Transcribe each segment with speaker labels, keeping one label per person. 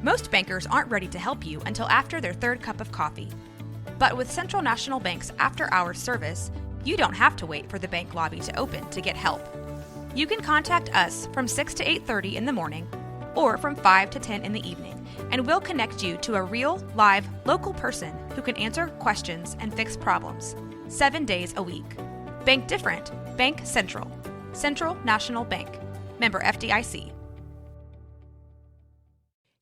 Speaker 1: Most bankers aren't ready to help you until after their third cup of coffee. But with Central National Bank's after-hours service, you don't have to wait for the bank lobby to open to get help. You can contact us from 6 to 8:30 in the morning or from 5 to 10 in the evening, and we'll connect you to a real, live, local person who can answer questions and fix problems 7 days a week. Bank different. Bank Central. Central National Bank. Member FDIC.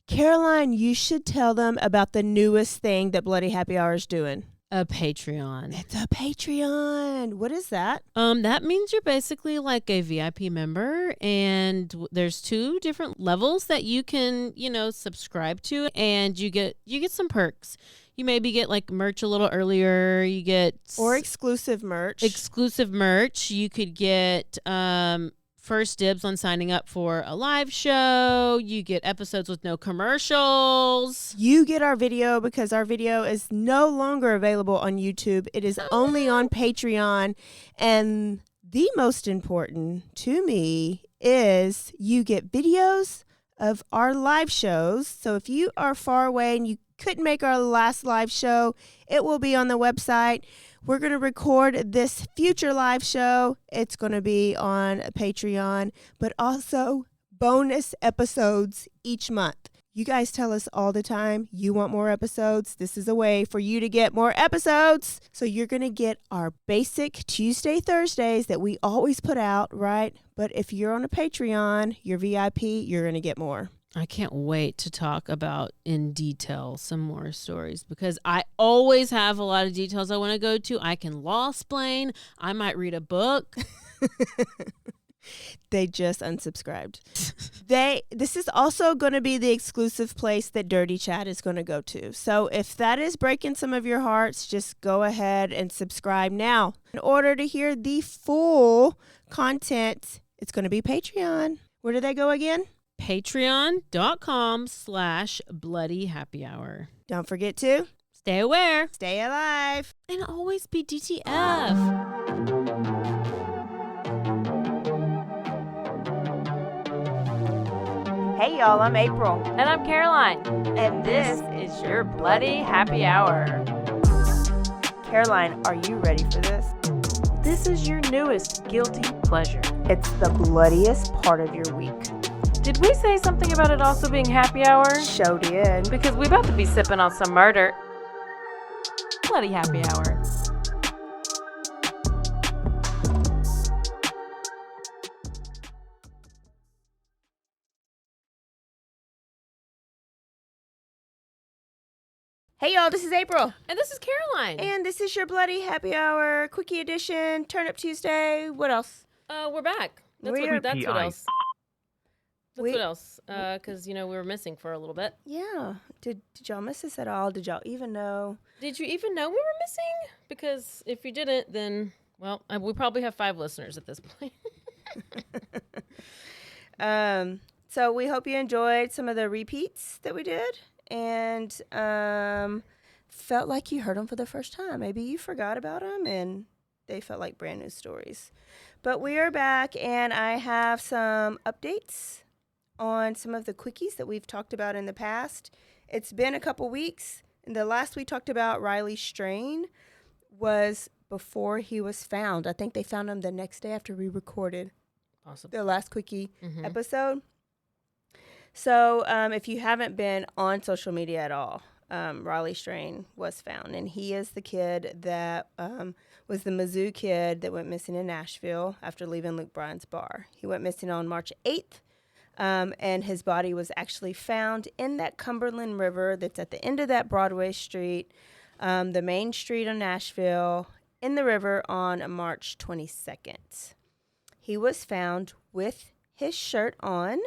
Speaker 2: Caroline, you should tell them about the newest thing that Bloody Happy Hour is doing.
Speaker 3: A Patreon.
Speaker 2: It's a Patreon. What is that?
Speaker 3: That means you're basically like a VIP member, and there's 2 different levels that you can, subscribe to, and you get some perks. You maybe get like merch a little earlier. You get
Speaker 2: exclusive merch.
Speaker 3: You could get first dibs on signing up for a live show. You get episodes with no commercials.
Speaker 2: You get our video because our video is no longer available on YouTube. It is only on Patreon. And the most important to me is you get videos of our live shows. So if you are far away and you couldn't make our last live show, it will be on the website. We're going to record this future live show. It's going to be on Patreon, but also bonus episodes each month. You guys tell us all the time you want more episodes. This is a way for you to get more episodes. So you're going to get our basic Tuesday, Thursdays that we always put out, right? But if you're on a Patreon, you're VIP, you're going to get more.
Speaker 3: I can't wait to talk about in detail some more stories because I always have a lot of details I want to go to. I can law-splain. I might read a book.
Speaker 2: They just unsubscribed. This is also going to be the exclusive place that Dirty Chat is going to go to. So if that is breaking some of your hearts, just go ahead and subscribe now. In order to hear the full content, it's going to be Patreon. Where do they go again?
Speaker 3: Patreon.com/BloodyHappyHour.
Speaker 2: Don't forget to
Speaker 3: stay aware,
Speaker 2: stay alive,
Speaker 3: and always be DTF.
Speaker 2: Hey y'all, I'm April.
Speaker 4: And I'm Caroline.
Speaker 2: And this
Speaker 4: is your Bloody Happy Hour.
Speaker 2: Caroline, are you ready for this?
Speaker 4: This is your newest guilty pleasure.
Speaker 2: It's the bloodiest part of your week.
Speaker 4: Did we say something about it also being happy hour?
Speaker 2: Show did.
Speaker 4: Because we about to be sipping on some murder. Bloody Happy Hour.
Speaker 2: Hey y'all, this is April.
Speaker 3: And this is Caroline.
Speaker 2: And this is your Bloody Happy Hour, Quickie Edition, Turn Up Tuesday. What else?
Speaker 3: We're back. That's what else. What else? Because, we were missing for a little bit.
Speaker 2: Yeah. Did y'all miss us at all? Did y'all even know?
Speaker 3: Did you even know we were missing? Because if you didn't, then, well, we probably have 5 listeners at this point.
Speaker 2: So we hope you enjoyed some of the repeats that we did and felt like you heard them for the first time. Maybe you forgot about them and they felt like brand new stories. But we are back and I have some updates on some of the quickies that we've talked about in the past. It's been a couple weeks, and the last we talked about Riley Strain was before he was found. I think they found him the next day after we recorded the last quickie episode. So if you haven't been on social media at all, Riley Strain was found, and he is the kid that was the Mizzou kid that went missing in Nashville after leaving Luke Bryan's bar. He went missing on March 8th. And his body was actually found in that Cumberland River that's at the end of that Broadway street, the main street of Nashville, in the river on March 22nd. He was found with his shirt on.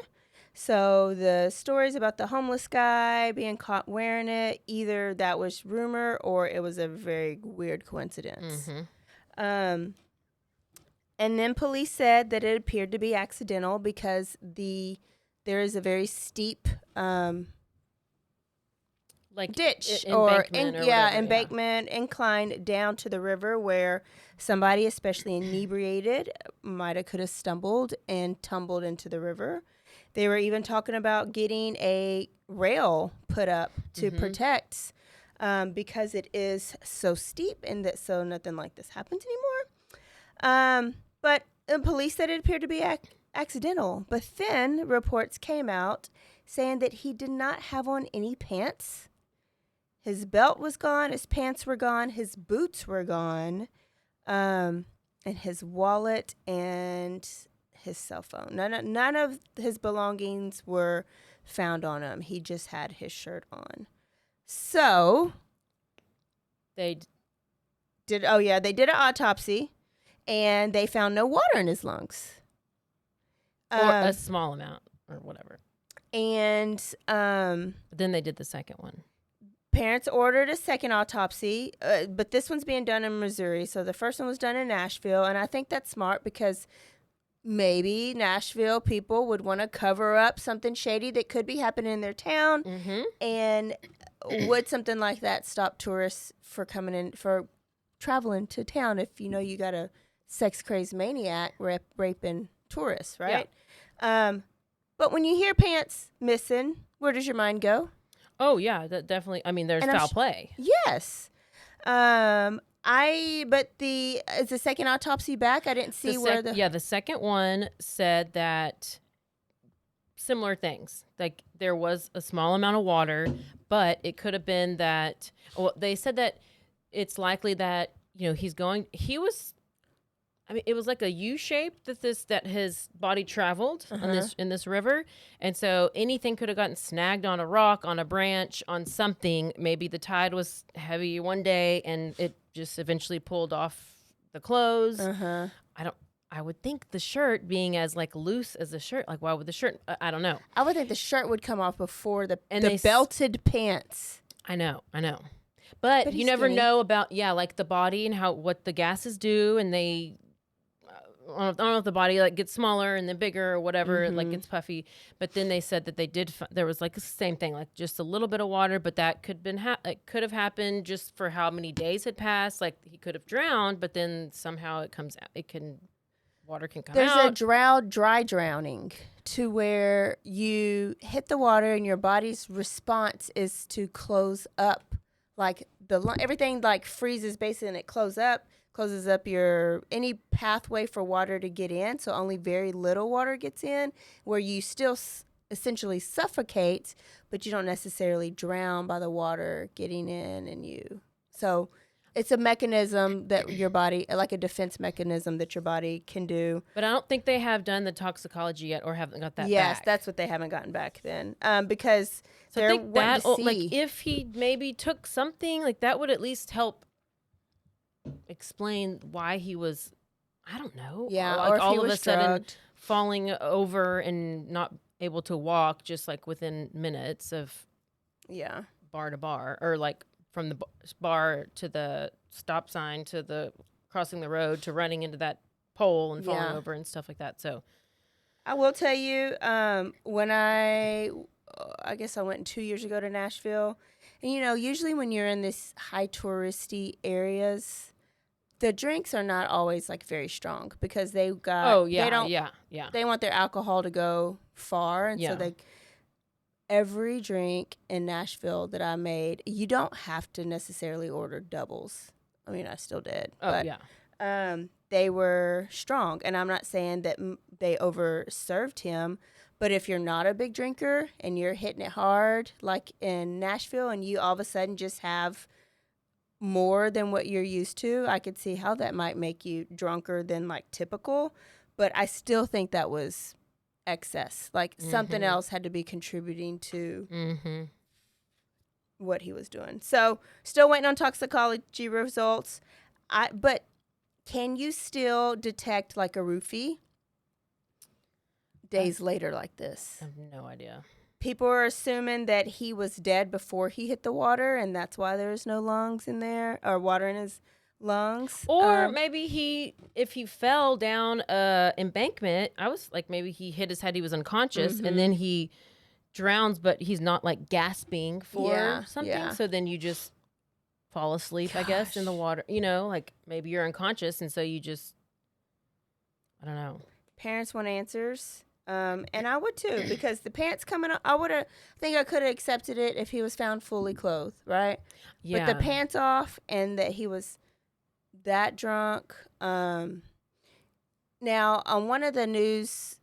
Speaker 2: So the stories about the homeless guy being caught wearing it, either that was rumor or it was a very weird coincidence. And then police said that it appeared to be accidental because there is a very steep ditch embankment incline down to the river where somebody, especially inebriated, could have stumbled and tumbled into the river. They were even talking about getting a rail put up to protect because it is so steep and that so nothing like this happens anymore. But the police said it appeared to be accidental. But then reports came out saying that he did not have on any pants. His belt was gone. His pants were gone. His boots were gone. And his wallet and his cell phone. None of his belongings were found on him. He just had his shirt on. So
Speaker 3: They
Speaker 2: did an autopsy and they found no water in his lungs.
Speaker 3: or a small amount or whatever.
Speaker 2: And
Speaker 3: But then they did the second one.
Speaker 2: parents ordered a second autopsy, but this one's being done in Missouri. So the first one was done in Nashville, and I think that's smart because maybe Nashville people would want to cover up something shady that could be happening in their town. And would something like that stop tourists for coming in, for traveling to town if you know you got a sex crazed maniac raping tourists, right? But when you hear pants missing, where does your mind go?
Speaker 3: Oh yeah, that definitely. I mean, there's
Speaker 2: And I'm
Speaker 3: foul play.
Speaker 2: Yes. But is the second autopsy back? I didn't see
Speaker 3: The second one said that similar things. Like there was a small amount of water, but it could have been that. Well, they said that it's likely that it was like a U shape that his body traveled in this river, and so anything could have gotten snagged on a rock, on a branch, on something. Maybe the tide was heavy one day, and it just eventually pulled off the clothes. I would think the shirt being as like loose as the shirt, like why would the shirt? I don't know.
Speaker 2: I would think the shirt would come off before the
Speaker 3: they
Speaker 2: belted pants.
Speaker 3: I know. But you never know about like the body and what the gases do, and they. I don't know if the body like gets smaller and then bigger or whatever, like gets puffy. But then they said that they did. There was like the same thing, like just a little bit of water, but that could have happened just for how many days had passed. Like he could have drowned, but then somehow it comes out. Water can come out.
Speaker 2: There's a dry drowning to where you hit the water and your body's response is to close up, like everything like freezes basically and it closes up any pathway for water to get in, so only very little water gets in, where you still essentially suffocate, but you don't necessarily drown by the water getting in and you. So it's a mechanism that your body, like a defense mechanism that your body can do.
Speaker 3: But I don't think they have done the toxicology yet or haven't got that back.
Speaker 2: Yes, that's what they haven't gotten back then, because
Speaker 3: so
Speaker 2: they're
Speaker 3: I think
Speaker 2: wanting to see.
Speaker 3: like if he maybe took something, like that would at least help explain why he was, I don't know.
Speaker 2: Yeah,
Speaker 3: like
Speaker 2: or if
Speaker 3: all
Speaker 2: he
Speaker 3: of
Speaker 2: was
Speaker 3: a sudden
Speaker 2: drugged.
Speaker 3: falling over and not able to walk just like within minutes of bar to bar, or like from the bar to the stop sign to the crossing the road to running into that pole and falling over and stuff like that. So
Speaker 2: I will tell you, when I guess I went 2 years ago to Nashville, and usually when you're in this high touristy areas, the drinks are not always like very strong because they want their alcohol to go far, and so every drink in Nashville that I made, you don't have to necessarily order doubles. I mean, I still did. They were strong, and I'm not saying that they overserved him, but if you're not a big drinker and you're hitting it hard, like in Nashville, and you all of a sudden just have more than what you're used to, I could see how that might make you drunker than like typical. But I still think that was excess. Like something else had to be contributing to what he was doing. So still waiting on toxicology results. But can you still detect like a roofie days later like this?
Speaker 3: I have no idea.
Speaker 2: People are assuming that he was dead before he hit the water, and that's why there's no lungs in there, or water in his lungs.
Speaker 3: Or maybe if he fell down embankment, I was like, maybe he hit his head, he was unconscious, and then he drowns, but he's not like gasping for something. Yeah. So then you just fall asleep, I guess, in the water. Like maybe you're unconscious, and so you just, I don't know.
Speaker 2: Parents want answers. And I would too, because the pants coming up, I think I could have accepted it if he was found fully clothed, right?
Speaker 3: Yeah.
Speaker 2: But the pants off and that he was that drunk. Now, on one of the news,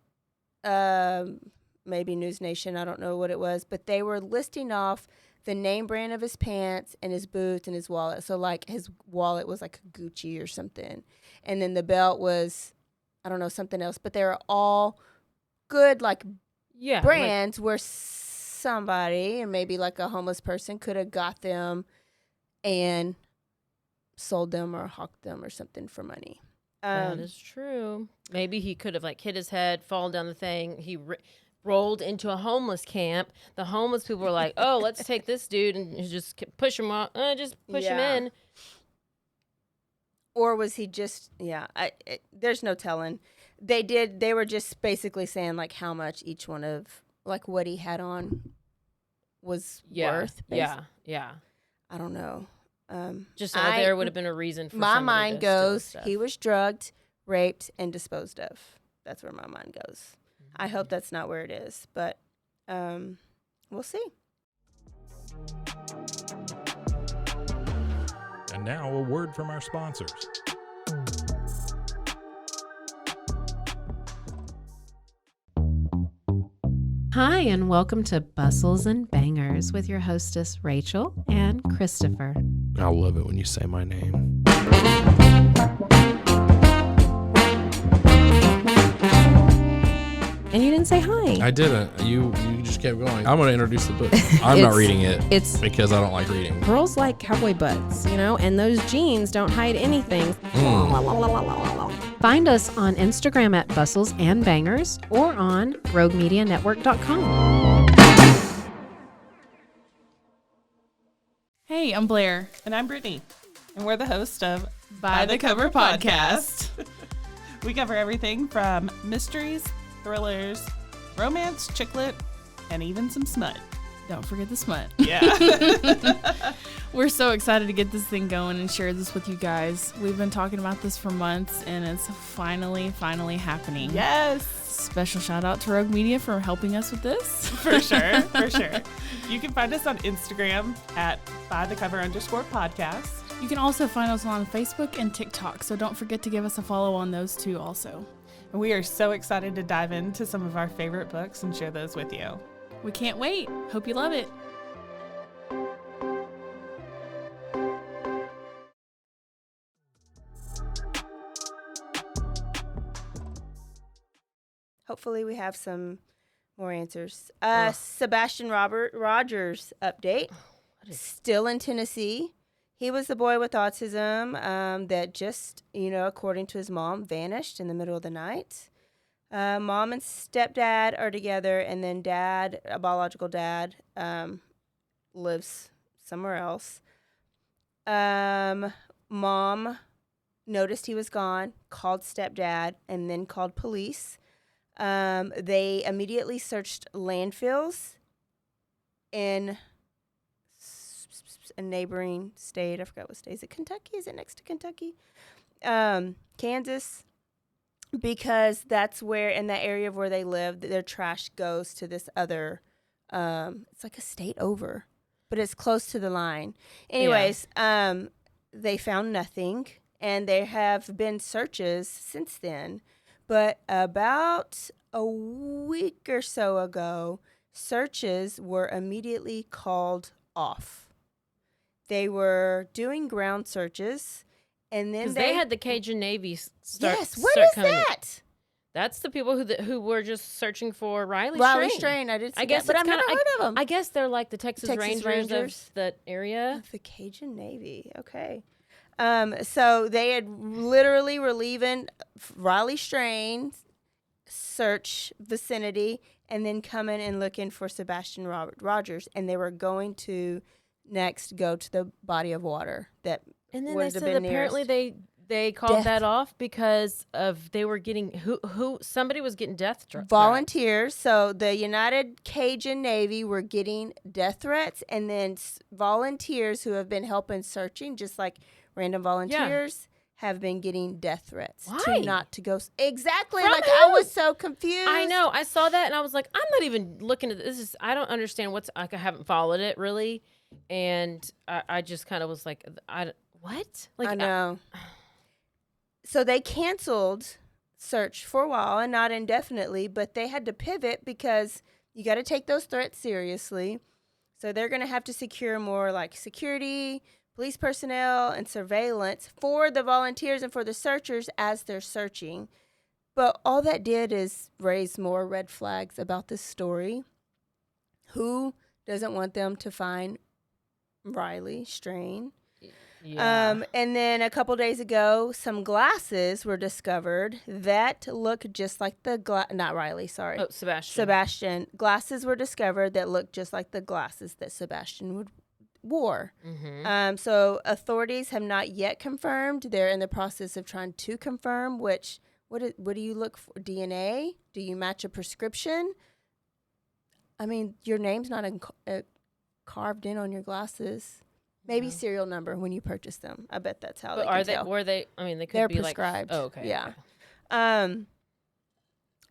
Speaker 2: maybe News Nation, I don't know what it was, but they were listing off the name brand of his pants and his boots and his wallet. So, like, his wallet was like Gucci or something. And then the belt was, I don't know, something else. But they were all good, like, brands where somebody, and maybe like a homeless person, could have got them and sold them or hawked them or something for money.
Speaker 3: That is true. Maybe he could have like hit his head, fallen down the thing. He rolled into a homeless camp. The homeless people were like, "Oh, let's take this dude and just push him off. Just push him in."
Speaker 2: Or was he just? Yeah, there's no telling. They were just basically saying like how much each one of like what he had on was worth.
Speaker 3: Yeah.
Speaker 2: I don't know.
Speaker 3: Just there would have been a reason for
Speaker 2: my mind goes.
Speaker 3: He
Speaker 2: He was drugged, raped, and disposed of. That's where my mind goes. I hope that's not where it is, but we'll see.
Speaker 5: And now a word from our sponsors.
Speaker 6: Hi, and welcome to Bustles and Bangers with your hostess, Rachel and Christopher.
Speaker 7: I love it when you say my name.
Speaker 6: And you didn't say hi.
Speaker 7: I didn't. You just kept going. I'm going to introduce the book. I'm not reading it.
Speaker 6: It's
Speaker 7: because I don't like reading.
Speaker 6: Girls like cowboy butts, and those jeans don't hide anything. Find us on Instagram at Bustles and Bangers or on RogueMediaNetwork.com.
Speaker 8: Hey, I'm Blair.
Speaker 9: And I'm Brittany. And we're the host of
Speaker 8: By the Cover Podcast.
Speaker 9: We cover everything from mysteries, thrillers, romance, chick lit, and even some smut.
Speaker 8: Don't forget the smut.
Speaker 9: Yeah.
Speaker 8: We're so excited to get this thing going and share this with you guys. We've been talking about this for months, and it's finally happening.
Speaker 9: Yes.
Speaker 8: Special shout out to Rogue Media for helping us with this.
Speaker 9: For sure. You can find us on Instagram at bythecover_podcast.
Speaker 8: You can also find us on Facebook and TikTok, so don't forget to give us a follow on those two also.
Speaker 9: And we are so excited to dive into some of our favorite books and share those with you.
Speaker 8: We can't wait. Hope you love it.
Speaker 2: Hopefully we have some more answers. Sebastian Rogers update. Still in Tennessee. He was the boy with autism that just, according to his mom, vanished in the middle of the night. Mom and stepdad are together, and then dad, a biological dad, lives somewhere else. Mom noticed he was gone, called stepdad, and then called police. They immediately searched landfills in a neighboring state. I forgot what state. Is it Kentucky? Is it next to Kentucky? Kansas. Because that's where, in that area of where they live, their trash goes to this other, it's like a state over, but it's close to the line. Anyways, they found nothing, and there have been searches since then. But about a week or so ago, searches were immediately called off. They were doing ground searches. And then
Speaker 3: they had the Cajun Navy start.
Speaker 2: Yes, what is that?
Speaker 3: That's the people who were just searching for Riley
Speaker 2: Strain. I did see
Speaker 3: guess
Speaker 2: that, but I've never heard of them.
Speaker 3: I guess they're like the Texas Rangers of that area.
Speaker 2: The Cajun Navy. Okay. So they had literally were leaving Riley Strain's search vicinity and then coming and looking for Sebastian Rogers, and they were going to next go to the body of water that.
Speaker 3: And then they said apparently they called that off because of they were getting somebody was getting death threats.
Speaker 2: Volunteers. So the United Cajun Navy were getting death threats, and then volunteers who have been helping searching, just like random volunteers, have been getting death threats
Speaker 3: Why?
Speaker 2: to not to go. Exactly.
Speaker 3: From
Speaker 2: like
Speaker 3: who?
Speaker 2: I was so confused.
Speaker 3: I know. I saw that and I was like, I'm not even looking at this. I don't understand what's. I haven't followed it really, and I just kind of was like, what? Like
Speaker 2: I know. So they canceled search for a while and not indefinitely, but they had to pivot because you got to take those threats seriously. So they're going to have to secure more like security, police personnel, and surveillance for the volunteers and for the searchers as they're searching. But all that did is raise more red flags about this story. Who doesn't want them to find Riley Strain?
Speaker 3: Yeah.
Speaker 2: And then a couple days ago, some glasses were discovered that look just like the not Riley, sorry.
Speaker 3: Oh, Sebastian.
Speaker 2: Sebastian. Glasses were discovered that looked just like the glasses that Sebastian wore.
Speaker 3: Mm-hmm.
Speaker 2: So authorities have not yet confirmed. They're in the process of trying to confirm what do you look for? DNA? Do you match a prescription? I mean, your name's not carved in on your glasses. Maybe serial number when you purchase them. I bet that's how
Speaker 3: But
Speaker 2: they can
Speaker 3: are they?
Speaker 2: tell.
Speaker 3: Were they? I mean, they could
Speaker 2: They're
Speaker 3: be
Speaker 2: prescribed.
Speaker 3: Like. Oh, okay.
Speaker 2: Yeah.
Speaker 3: Okay.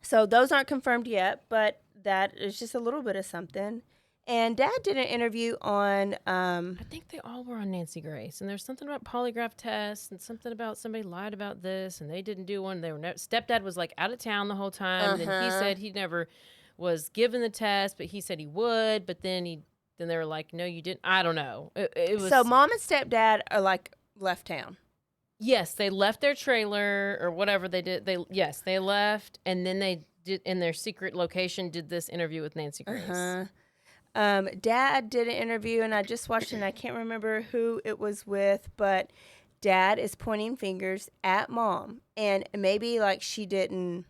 Speaker 2: So those aren't confirmed yet, but that is just a little bit of something. And Dad did an interview on.
Speaker 3: I think they all were on Nancy Grace, and there's something about polygraph tests, and something about somebody lied about this, and they didn't do one. They were stepdad was like out of town the whole time, and he said he never was given the test, but he said he would, but then they were like, no, you didn't. I don't know. It was
Speaker 2: so mom and stepdad are like left town.
Speaker 3: Yes, they left their trailer or whatever they did. They left, and then they did in their secret location did this interview with Nancy Grace.
Speaker 2: Dad did an interview, and I just watched it, and I can't remember who it was with, but Dad is pointing fingers at Mom. And maybe, like, she didn't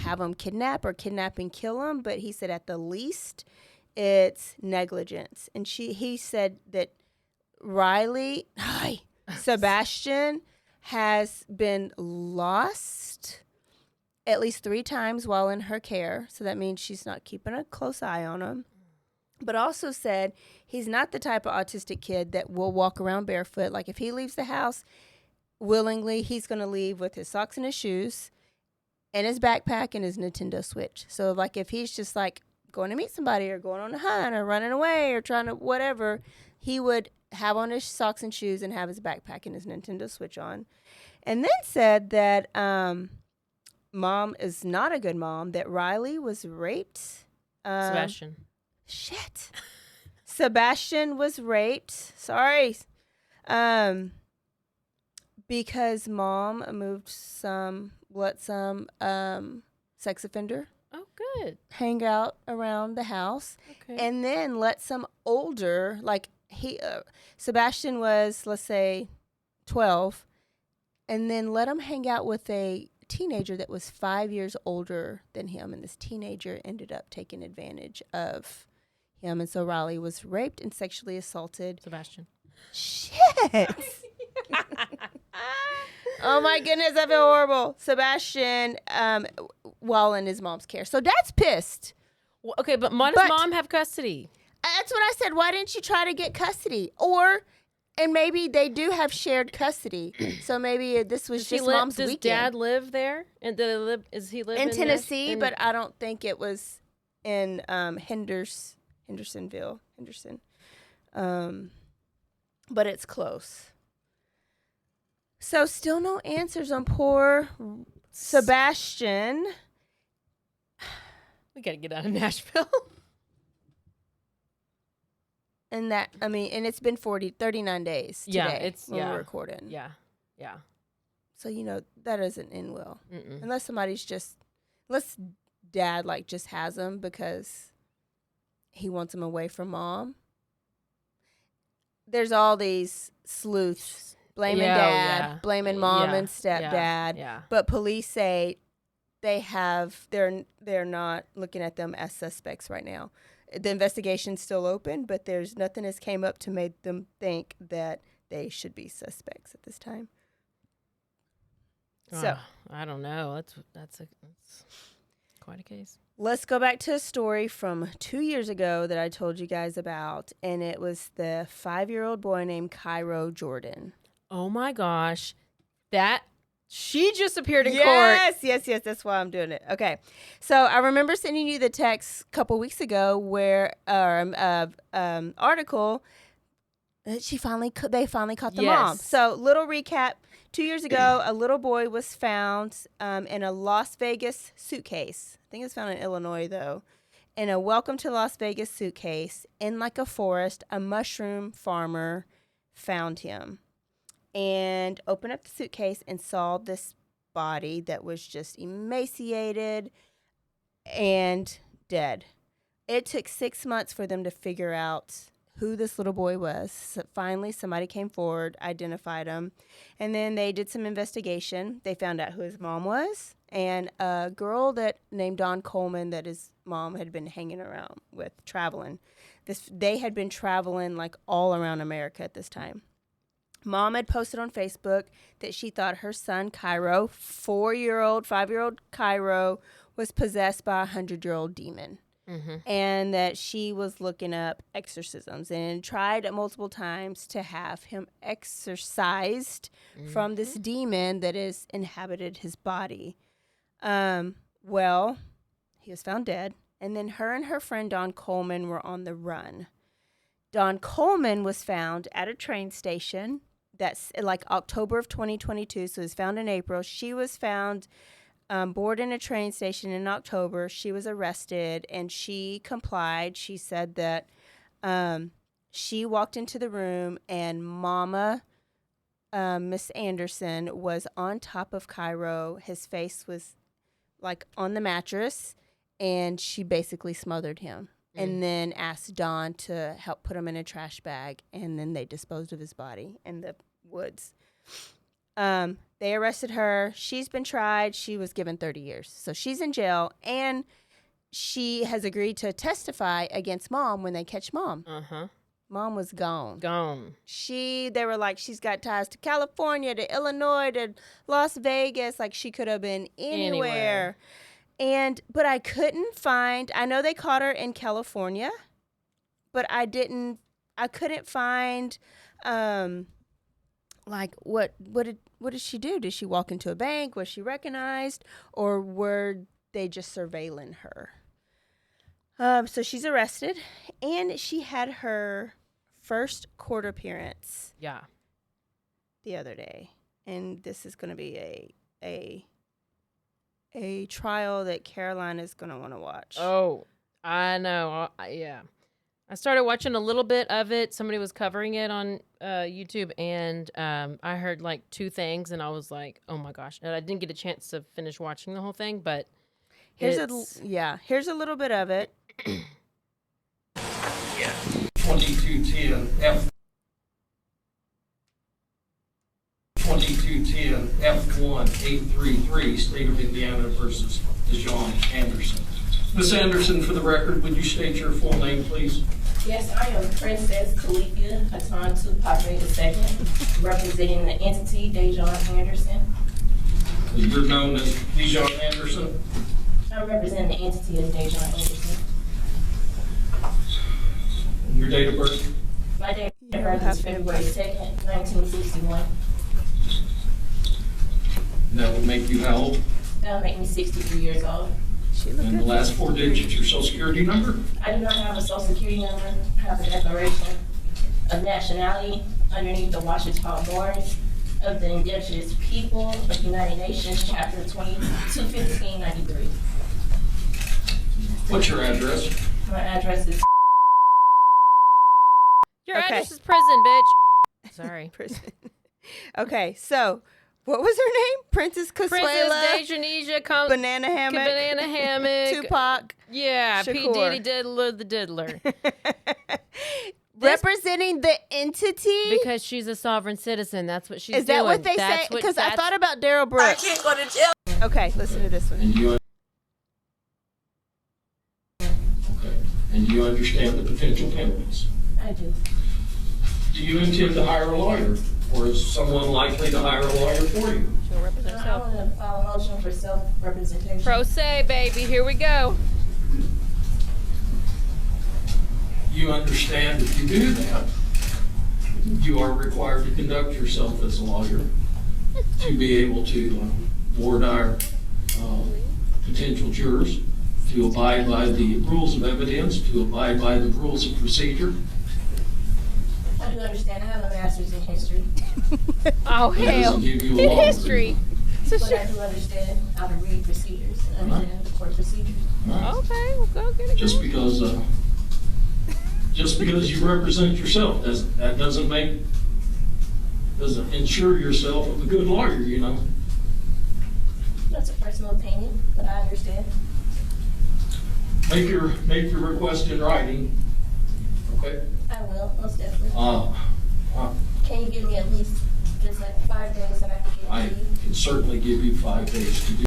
Speaker 2: have him kidnap and kill him, but he said at the least it's negligence. And he said that Sebastian has been lost at least 3 times while in her care. So that means she's not keeping a close eye on him. But also said he's not the type of autistic kid that will walk around barefoot. Like if he leaves the house willingly, he's going to leave with his socks and his shoes and his backpack and his Nintendo Switch. So like if he's just like going to meet somebody or going on a hunt or running away or trying to whatever, he would have on his socks and shoes and have his backpack and his Nintendo Switch on. And then said that Mom is not a good mom, that Riley was raped.
Speaker 3: Sebastian.
Speaker 2: Shit. Sebastian was raped. Sorry. Because Mom let some sex offender
Speaker 3: Oh, good.
Speaker 2: hang out around the house.
Speaker 3: Okay.
Speaker 2: And then let some older, like Sebastian was, let's say, 12, and then let him hang out with a teenager that was 5 years older than him, and this teenager ended up taking advantage of him, and so Riley was raped and sexually assaulted.
Speaker 3: Sebastian.
Speaker 2: Shit. Oh my goodness, I feel horrible. Sebastian, while in his mom's care. So Dad's pissed.
Speaker 3: Well, okay, but does Mom have custody?
Speaker 2: That's what I said. Why didn't you try to get custody? And maybe they do have shared custody. So maybe this was just Mom's
Speaker 3: does
Speaker 2: weekend.
Speaker 3: Dad live there? And does he live in
Speaker 2: Tennessee? But I don't think it was in Hendersonville. But it's close. So still no answers on poor Sebastian.
Speaker 3: We got to get out of Nashville.
Speaker 2: And it's been 39 days today we're recording.
Speaker 3: Yeah.
Speaker 2: So, that doesn't end well.
Speaker 3: Mm-mm.
Speaker 2: Unless unless Dad, just has him because he wants him away from Mom. There's all these sleuths blaming Dad, blaming Mom and stepdad.
Speaker 3: Yeah.
Speaker 2: But police say they're not looking at them as suspects right now. The investigation's still open, but there's nothing has came up to make them think that they should be suspects at this time. So
Speaker 3: I don't know. That's quite a case.
Speaker 2: Let's go back to a story from 2 years ago that I told you guys about, and it was the 5-year-old boy named Cairo Jordan.
Speaker 3: Oh my gosh.
Speaker 4: That she just appeared in court.
Speaker 2: Yes. That's why I'm doing it. Okay. So I remember sending you the text a couple weeks ago where article that they finally caught the mom. So little recap. 2 years ago, a little boy was found in a Las Vegas suitcase. I think it was found in Illinois, though. In a welcome to Las Vegas suitcase in like a forest. A mushroom farmer found him and opened up the suitcase and saw this body that was just emaciated and dead. It took 6 months for them to figure out who this little boy was. So finally, somebody came forward, identified him, and then they did some investigation. They found out who his mom was, and a girl named Dawn Coleman that his mom had been hanging around with, traveling. They had been traveling like all around America at this time. Mom had posted on Facebook that she thought her son, Cairo, 5-year-old Cairo, was possessed by a 100-year-old demon. Mm-hmm. And that she was looking up exorcisms and tried multiple times to have him exorcised from this demon that has inhabited his body. Well, he was found dead. And then her and her friend Dawn Coleman were on the run. Dawn Coleman was found at a train station. That's like October of 2022, so it was found in April. She was found boarding a train station in October. She was arrested, and she complied. She said that she walked into the room, and Mama, Miss Anderson, was on top of Cairo. His face was like on the mattress, and she basically smothered him. And then asked Dawn to help put him in a trash bag, and then they disposed of his body in the woods. They arrested her. She's been tried. She was given 30 years. So she's in jail, and she has agreed to testify against Mom when they catch Mom. Uh-huh. Mom was gone. They were like, she's got ties to California, to Illinois, to Las Vegas. Like, she could have been anywhere. But I couldn't find, I know they caught her in California, but I couldn't find, like, what did she do? Did she walk into a bank? Was she recognized? Or were they just surveilling her? So she's arrested, and she had her first court appearance.
Speaker 4: Yeah.
Speaker 2: The other day. And this is going to be a trial that Caroline is going to want to watch.
Speaker 4: Oh, I know. Yeah. I started watching a little bit of it. Somebody was covering it on YouTube, and I heard like 2 things, and I was like, oh my gosh. And I didn't get a chance to finish watching the whole thing, but here's a little bit of it.
Speaker 10: 2210 F1 833, State of Indiana versus Dijon Anderson. Ms. Anderson, for the record, would you state your full name, please?
Speaker 11: Yes, I am Princess Kalifia Hatan Tupac II, representing the entity Dijon Anderson.
Speaker 10: You're known as Dijon Anderson?
Speaker 11: I'm representing the entity as Dijon Anderson.
Speaker 10: Your date of birth?
Speaker 11: My date of birth is February 2nd, 1961.
Speaker 10: And that would make you how old?
Speaker 11: That would make me 63 years old.
Speaker 10: And the last 4 digits, your social security number?
Speaker 11: I do not have a social security number. I have a declaration of nationality underneath the Washington Morals of the Indigenous People of the United Nations, Chapter 21593.
Speaker 10: What's your address?
Speaker 11: My address is...
Speaker 4: Your address is prison, bitch. Sorry.
Speaker 2: Prison. Okay, so... What was her name? Princess Consuela.
Speaker 4: Princess Dejanesia.
Speaker 2: Banana Hammock. Tupac.
Speaker 4: Yeah,
Speaker 2: Shakur.
Speaker 4: P. Diddy Diddler the Diddler.
Speaker 2: Representing the entity?
Speaker 4: Because she's a sovereign citizen. That's what she's doing.
Speaker 2: Is that what they say? Because I thought about Daryl Brooks.
Speaker 11: I can't go to jail.
Speaker 2: Okay, listen to this one.
Speaker 10: And do you understand the potential penalties?
Speaker 11: I do.
Speaker 10: Do you intend to hire a lawyer? Or is someone likely to hire a lawyer for you?
Speaker 4: She'll represent herself.
Speaker 11: I want to file a motion for self-representation.
Speaker 4: Pro se, baby. Here we go.
Speaker 10: You understand if you do that, you are required to conduct yourself as a lawyer to be able to board our potential jurors, to abide by the rules of evidence, to abide by the rules of procedure.
Speaker 11: I do understand. I have a master's in history.
Speaker 4: Oh,
Speaker 10: That
Speaker 4: hell.
Speaker 10: doesn't give you a
Speaker 4: In
Speaker 10: law
Speaker 4: history.
Speaker 10: degree.
Speaker 11: But I do understand how to read procedures and understand the court procedures.
Speaker 4: Okay, well, go get it.
Speaker 10: Just because you represent yourself, that doesn't ensure yourself of a good lawyer, you know.
Speaker 11: That's a personal opinion, but I understand.
Speaker 10: Make your request in writing, okay?
Speaker 11: I will, most definitely.
Speaker 10: Can
Speaker 11: you give me at least just like 5 days and I can get it
Speaker 10: I
Speaker 11: to you?
Speaker 10: can certainly give you 5 days to do.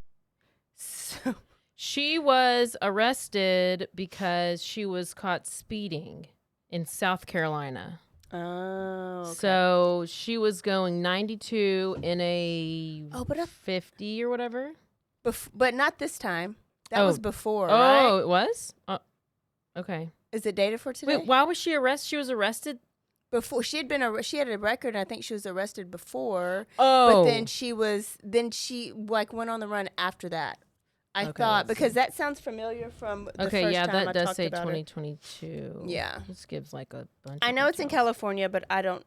Speaker 2: So,
Speaker 4: She was arrested because she was caught speeding in South Carolina.
Speaker 2: oh, okay.
Speaker 4: So she was going 92 in a
Speaker 2: Oh, but
Speaker 4: 50 or whatever.
Speaker 2: But not this time. That
Speaker 4: Oh.
Speaker 2: was before,
Speaker 4: Oh,
Speaker 2: right?
Speaker 4: it was? Okay.
Speaker 2: Is it dated for today?
Speaker 4: Wait, why was she arrested? She was arrested?
Speaker 2: Before she had a record, and I think she was arrested before.
Speaker 4: Oh.
Speaker 2: But then she like went on the run after that. I
Speaker 4: Okay,
Speaker 2: thought
Speaker 4: let's
Speaker 2: because
Speaker 4: see.
Speaker 2: that sounds familiar from the
Speaker 4: Okay,
Speaker 2: first
Speaker 4: yeah,
Speaker 2: time I
Speaker 4: that does
Speaker 2: talked
Speaker 4: say
Speaker 2: about it.
Speaker 4: 2022.
Speaker 2: Yeah.
Speaker 4: This gives like a bunch
Speaker 2: I
Speaker 4: of
Speaker 2: know it's in
Speaker 4: details.
Speaker 2: California, but I don't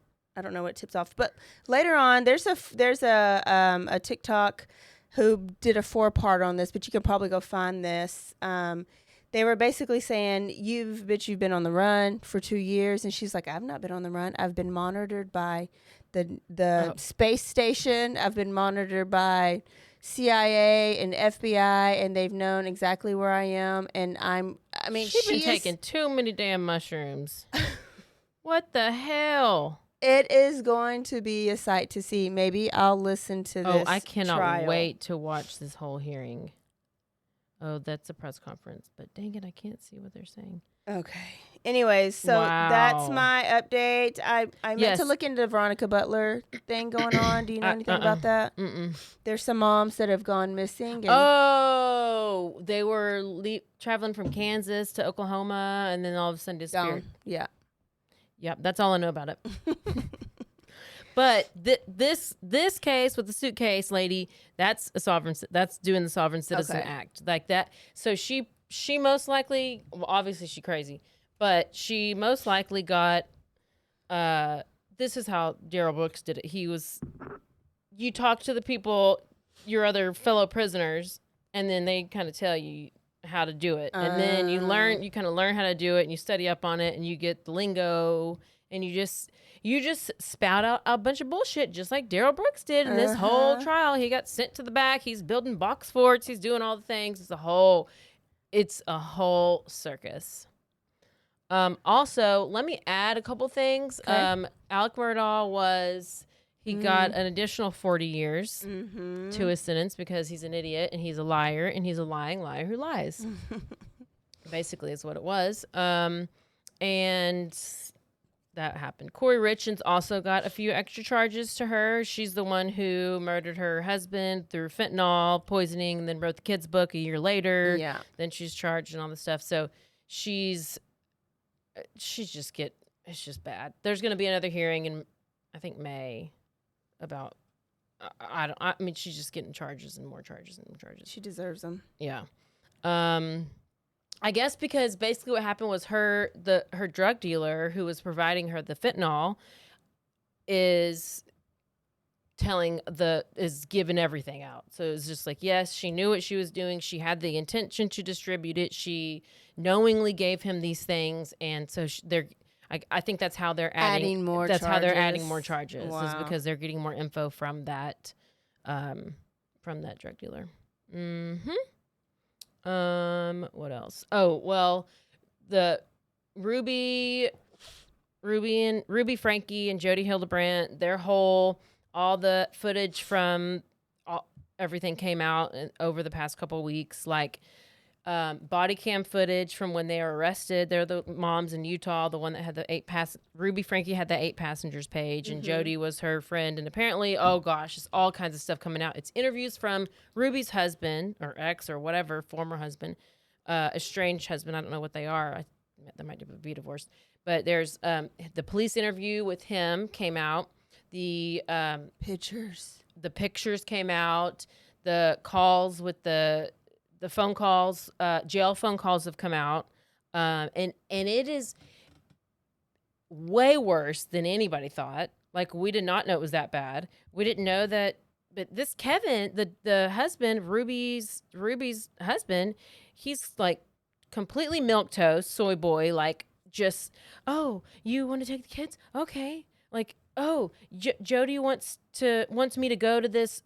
Speaker 2: know what tips off. But later on, there's a TikTok who did a 4-part on this, but you can probably go find this. They were basically saying, you've been on the run for 2 years. And she's like, I've not been on the run. I've been monitored by the space station. I've been monitored by CIA and FBI, and they've known exactly where I am. And
Speaker 4: She's been taking too many damn mushrooms. What the hell?
Speaker 2: It is going to be a sight to see. Maybe I'll listen to this.
Speaker 4: Oh, I cannot
Speaker 2: trial.
Speaker 4: wait to watch this whole hearing. Oh, that's a press conference, but dang it, I can't see what they're saying.
Speaker 2: Okay. Anyways, so that's my update. I meant to look into the Veronica Butler thing going on. Do you know anything about that?
Speaker 4: Mm-mm.
Speaker 2: There's some moms that have gone missing. And
Speaker 4: Oh, they were traveling from Kansas to Oklahoma, and then all of a sudden disappeared.
Speaker 2: gone. Yeah.
Speaker 4: Yep, that's all I know about it. But this case with the suitcase lady, that's doing the Sovereign Citizen Act like that. So she most likely, well, obviously she's crazy, but she most likely got. This is how Daryl Brooks did it. You talk to the people, your other fellow prisoners, and then they kind of tell you how to do it, and then you kind of learn how to do it, and you study up on it, and you get the lingo, and you just spout out a bunch of bullshit, just like Daryl Brooks did in this whole trial. He got sent to the back. He's building box forts. He's doing all the things. It's a whole circus. Also, let me add a couple things.
Speaker 2: Okay.
Speaker 4: Alec Murdaugh got an additional 40 years to his sentence because he's an idiot and he's a liar and he's a lying liar who lies. Basically is what it was. And that happened. Corey Richins also got a few extra charges to her. She's the one who murdered her husband through fentanyl poisoning and then wrote the kids' book a year later.
Speaker 2: Yeah.
Speaker 4: Then she's charged and all this stuff. So it's just bad. There's going to be another hearing in, I think, May about, I mean, she's just getting charges and more charges and more charges.
Speaker 2: She deserves them.
Speaker 4: Yeah. I guess because basically what happened was her drug dealer who was providing her the fentanyl is giving everything out. So it was just like, yes, she knew what she was doing. She had the intention to distribute it. She knowingly gave him these things. And so I think that's how they're adding more charges. That's how they're adding more charges.
Speaker 2: Wow.
Speaker 4: Is because they're getting more info from that drug dealer. Mm-hmm. What else? Oh, well, the Ruby Frankie and Jody Hildebrandt, all the footage from everything came out over the past couple of weeks, like body cam footage from when they were arrested. They're the moms in Utah, the one that had the Ruby Frankie had the 8 passengers page, and Jody was her friend. And apparently, oh gosh, it's all kinds of stuff coming out. It's interviews from Ruby's husband or ex or whatever, former husband, estranged husband. I don't know what they are. They might be divorced. But there's the police interview with him came out. The
Speaker 2: pictures.
Speaker 4: the pictures came out, the calls with the phone calls, jail phone calls have come out, and it is way worse than anybody thought. Like, we did not know it was that bad. We didn't know that. But this Kevin, the husband, Ruby's husband, he's like completely milquetoast, soy boy, like just, oh, you want to take the kids? Okay. Like, oh, Jody wants me to go to this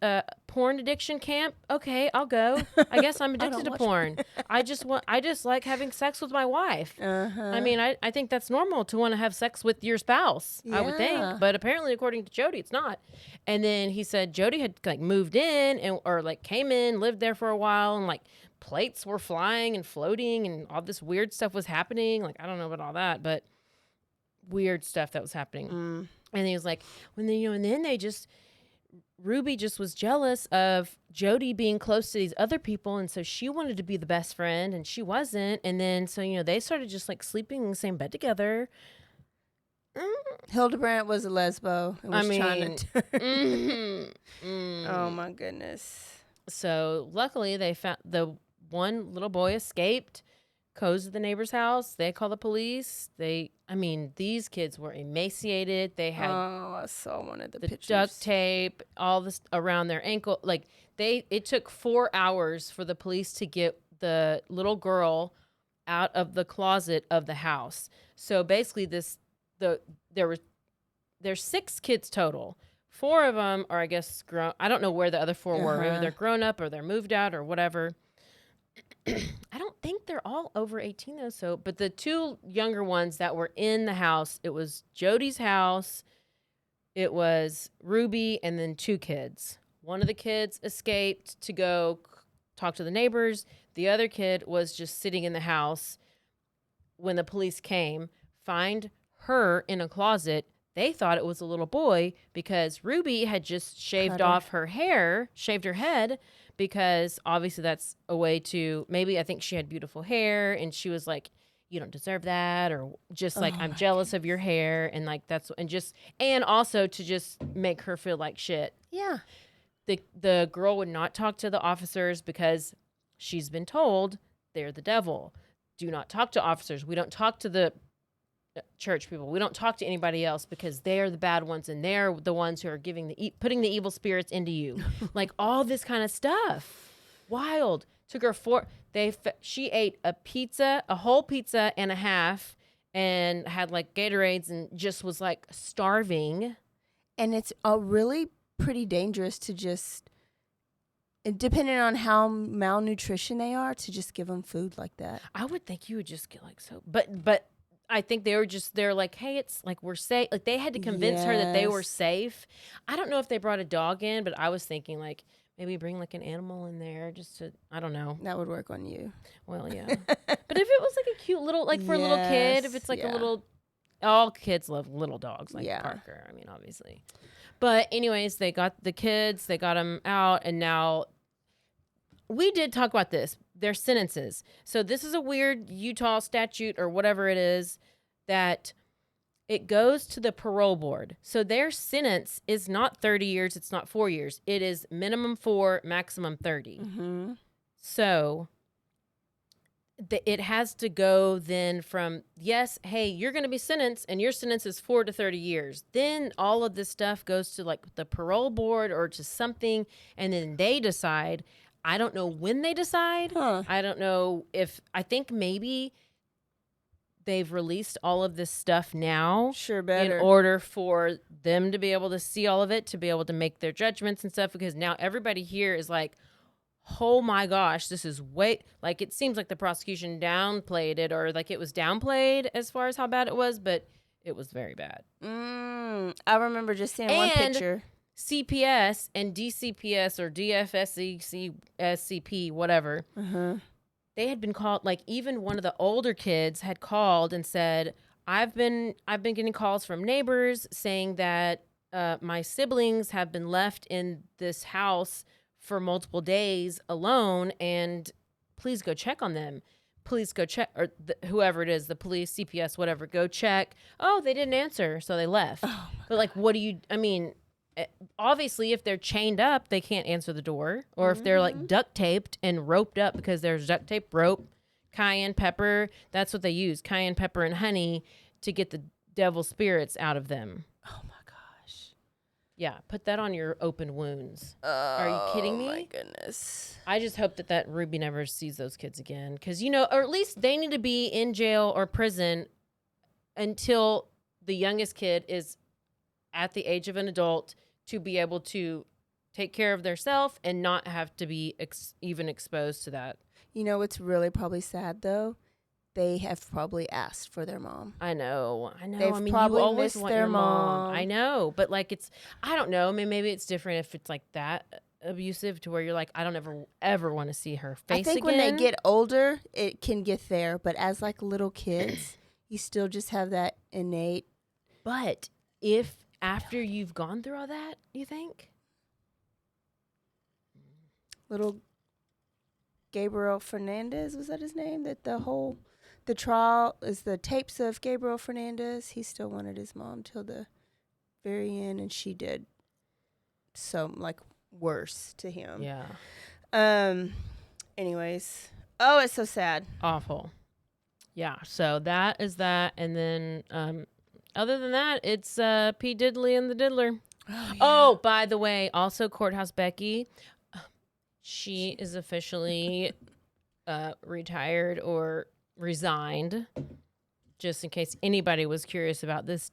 Speaker 4: porn addiction camp. Okay, I'll go. I guess I'm addicted to porn. I just like having sex with my wife. I mean, I think that's normal to want to have sex with your spouse. I would think, but apparently, according to Jody, it's not. And then he said Jody had like moved in or like came in, lived there for a while, and like plates were flying and floating, and all this weird stuff was happening. Like, I don't know about all that, but weird stuff that was happening. And he was like, and then Ruby just was jealous of Jody being close to these other people. And so she wanted to be the best friend and she wasn't. And then, so, they started just like sleeping in the same bed together.
Speaker 2: Hildebrandt was a lesbo and was trying to. Oh my goodness.
Speaker 4: So luckily they found the one little boy escaped. Goes to the neighbor's house. They call the police. These kids were emaciated. They had
Speaker 2: I saw one of the pictures.
Speaker 4: Duct tape, all this around their ankle. Like it took 4 hours for the police to get the little girl out of the closet of the house. So basically, there's 6 kids total. 4 of them are, I guess, grown. I don't know where the other 4 were. Maybe they're grown up or they're moved out or whatever. I don't think they're all over 18 though. So, but the 2 younger ones that were in the house, it was Jody's house, it was Ruby, and then 2 kids. One of the kids escaped to go talk to the neighbors. The other kid was just sitting in the house when the police came, find her in a closet. They thought it was a little boy because Ruby had just shaved off her hair, shaved her head, because obviously that's a way to, maybe I think she had beautiful hair and she was like, you don't deserve that, or just like, I'm jealous of your hair, and like and also to just make her feel like shit.
Speaker 2: Yeah.
Speaker 4: The girl would not talk to the officers because she's been told they're the devil. Do not talk to officers. We don't talk to the church people. We don't talk to anybody else because they're the bad ones and they're the ones who are putting the evil spirits into you. Like all this kind of stuff. Wild. Took her she ate a whole pizza and a half, and had like Gatorades and just was like starving.
Speaker 2: And it's really pretty dangerous to just, depending on how malnutrition they are, to just give them food like that.
Speaker 4: I would think you would just get like so, but I think they're like, hey, it's like we're safe. Like they had to convince her that they were safe. I don't know if they brought a dog in, but I was thinking like maybe bring like an animal in there just to, I don't know.
Speaker 2: That would work on you.
Speaker 4: Well, yeah. But if it was like a cute little, like for a little kid, if it's like a little, all kids love little dogs like Parker. I mean, obviously. But anyways, they got the kids, they got them out, and now we did talk about this. Their sentences. So this is a weird Utah statute or whatever it is that it goes to the parole board. So their sentence is not 30 years. It's not 4 years. It is minimum 4, maximum 30.
Speaker 2: Mm-hmm.
Speaker 4: So it has to go then from, yes, hey, you're going to be sentenced and your sentence is 4 to 30 years. Then all of this stuff goes to like the parole board or to something. And then they decide. I don't know when they decide. I don't know I think maybe they've released all of this stuff now.
Speaker 2: Sure, better.
Speaker 4: In order for them to be able to see all of it, to be able to make their judgments and stuff, because now everybody here is like, oh my gosh, this is like it seems like the prosecution downplayed it, or like it was downplayed as far as how bad it was, but it was very bad.
Speaker 2: I remember just seeing one picture.
Speaker 4: CPS and DCPS or DFSCP, whatever, they had been called, like even one of the older kids had called and said, I've been getting calls from neighbors saying that my siblings have been left in this house for multiple days alone, and please go check on them. Please go check, or whoever it is, the police, CPS, whatever, go check. Oh, they didn't answer, so they left. But like, what do you, I mean, obviously, if they're chained up, they can't answer the door. Or if they're like duct taped and roped up, because there's duct tape, rope, cayenne pepper. That's what they use, cayenne pepper and honey, to get the devil spirits out of them.
Speaker 2: Oh my gosh.
Speaker 4: Yeah, put that on your open wounds. Are you kidding me?
Speaker 2: Oh my goodness.
Speaker 4: I just hope that Ruby never sees those kids again. Because, or at least they need to be in jail or prison until the youngest kid is at the age of an adult to be able to take care of themselves and not have to be even exposed to that.
Speaker 2: You know what's really probably sad, though? They have probably asked for their mom.
Speaker 4: I know.
Speaker 2: They've probably
Speaker 4: you always
Speaker 2: missed
Speaker 4: want
Speaker 2: their
Speaker 4: your mom.
Speaker 2: mom.
Speaker 4: I know, but like I don't know. I mean, maybe it's different if it's like that abusive to where you're like, I don't ever want to see her face
Speaker 2: I think
Speaker 4: again.
Speaker 2: when they get older, it can get there. But as like little kids, you still just have that innate.
Speaker 4: But if after you've gone through all that, you think?
Speaker 2: Little Gabriel Fernandez, was that his name? That the trial is the tapes of Gabriel Fernandez. He still wanted his mom till the very end, and she did so like worse to him.
Speaker 4: Yeah.
Speaker 2: Anyways. Oh, it's so sad.
Speaker 4: Awful. Yeah. So that is that. And then other than that, it's P. Diddley and the Diddler. Oh, by the way, also Courthouse Becky. She is officially retired or resigned, just in case anybody was curious about this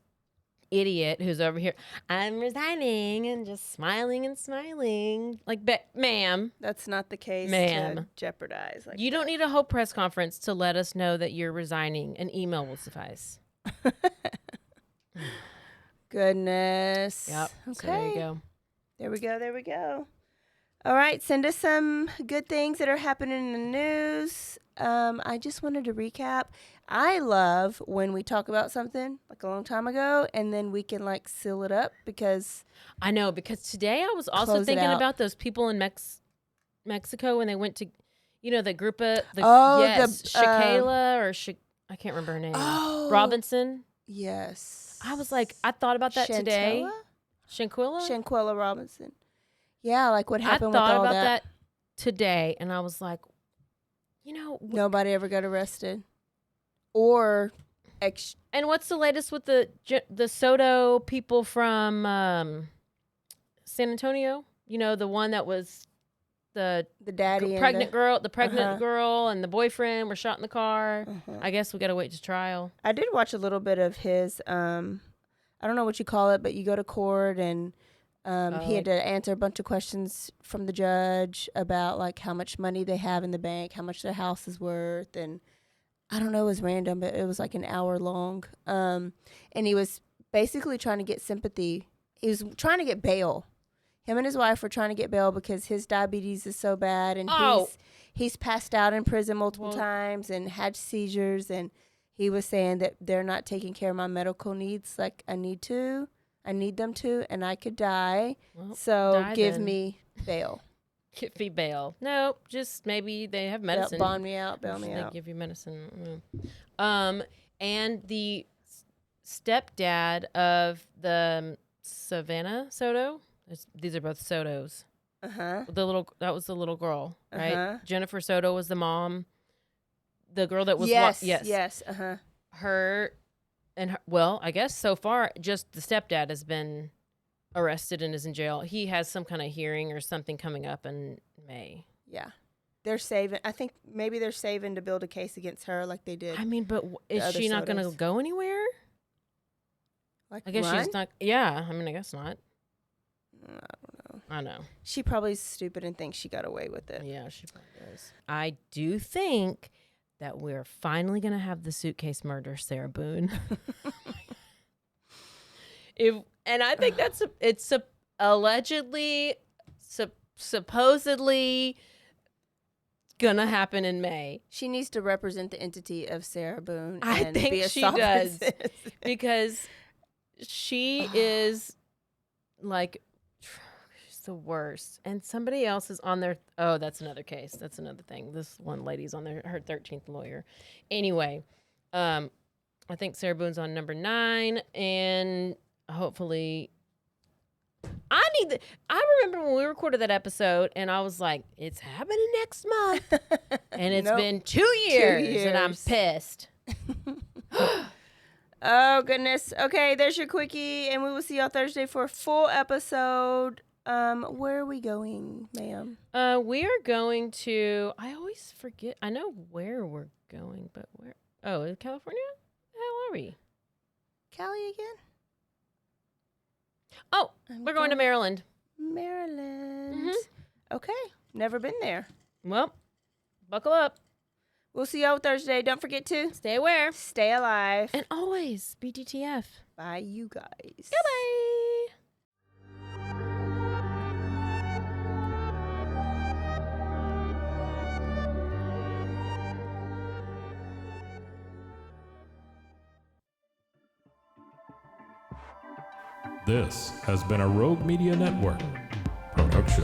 Speaker 4: idiot who's over here. I'm resigning and just smiling and smiling. Like, ma'am.
Speaker 2: That's not the case,
Speaker 4: ma'am.
Speaker 2: to jeopardize. Like
Speaker 4: You don't need a whole press conference to let us know that you're resigning. An email will suffice.
Speaker 2: Goodness.
Speaker 4: Yep.
Speaker 2: Okay.
Speaker 4: So there you go.
Speaker 2: There we go. All right, send us some good things that are happening in the news. I just wanted to recap. I love when we talk about something like a long time ago and then we can like seal it up because
Speaker 4: I know, because today I was also thinking about those people in Mexico when they went to, the group of Shakayla or I can't remember her name.
Speaker 2: Oh,
Speaker 4: Robinson.
Speaker 2: Yes.
Speaker 4: I was like, I thought about that today.
Speaker 2: Shanquella Robinson. Yeah, like what happened with all that.
Speaker 4: I thought about that today, and I was like,
Speaker 2: nobody ever got arrested. Or
Speaker 4: and what's the latest with the Soto people from San Antonio? The one that was the
Speaker 2: daddy
Speaker 4: pregnant girl, girl and the boyfriend were shot in the car. I guess we got to wait to trial.
Speaker 2: I did watch a little bit of his I don't know what you call it, but you go to court and he had to answer a bunch of questions from the judge about like how much money they have in the bank, how much their house is worth, and I don't know, it was random, but it was like an hour long. And he was basically trying to get sympathy. He was trying to get bail. Him and his wife were trying to get bail because his diabetes is so bad, and he's passed out in prison multiple times and had seizures, and he was saying that they're not taking care of my medical needs like I need them to, and I could die.
Speaker 4: Well,
Speaker 2: so give me bail.
Speaker 4: Give me bail. No, just maybe they have medicine.
Speaker 2: Bond me out, bail me
Speaker 4: they
Speaker 2: out.
Speaker 4: Give you medicine. And the stepdad of the Savannah Soto. These are both Sotos. That was the little girl, right? Jennifer Soto was the mom. The girl that was
Speaker 2: yes.
Speaker 4: Her. And I guess so far, just the stepdad has been arrested and is in jail. He has some kind of hearing or something coming up in May.
Speaker 2: Yeah. They're saving. I think maybe they're saving to build a case against her like they did.
Speaker 4: I mean, but is she not going to go anywhere?
Speaker 2: Like
Speaker 4: I guess she's not. Yeah. I mean, I guess not.
Speaker 2: I don't know.
Speaker 4: I know.
Speaker 2: She probably is stupid and thinks she got away with it.
Speaker 4: Yeah, she probably does. I do think that we're finally going to have the suitcase murder Sarah Boone. And I think it's allegedly, supposedly gonna happen in May.
Speaker 2: She needs to represent the entity of Sarah Boone.
Speaker 4: I
Speaker 2: and
Speaker 4: think
Speaker 2: be a
Speaker 4: she
Speaker 2: sovereign
Speaker 4: does
Speaker 2: citizen.
Speaker 4: because she is like she's the worst. And somebody else is on there. Oh, that's another case. That's another thing. This one lady's on there. Her 13th lawyer. Anyway, I think Sarah Boone's on number 9, and hopefully I remember when we recorded that episode, and I was like, "It's happening next month," and it's been 2 years, and I'm pissed.
Speaker 2: Oh goodness. Okay, there's your quickie, and we will see y'all Thursday for a full episode. Where are we going, ma'am?
Speaker 4: We are going to. I always forget. I know where we're going, but where? Oh, in California? How are we?
Speaker 2: Cali again?
Speaker 4: Oh, we're going to Maryland.
Speaker 2: Maryland.
Speaker 4: Mm-hmm.
Speaker 2: Okay, never been there.
Speaker 4: Well, buckle up.
Speaker 2: We'll see y'all Thursday. Don't forget to
Speaker 4: stay aware,
Speaker 2: stay alive,
Speaker 4: and always be DTF.
Speaker 2: Bye, you guys.
Speaker 4: Goodbye.
Speaker 5: This has been a Rogue Media Network production.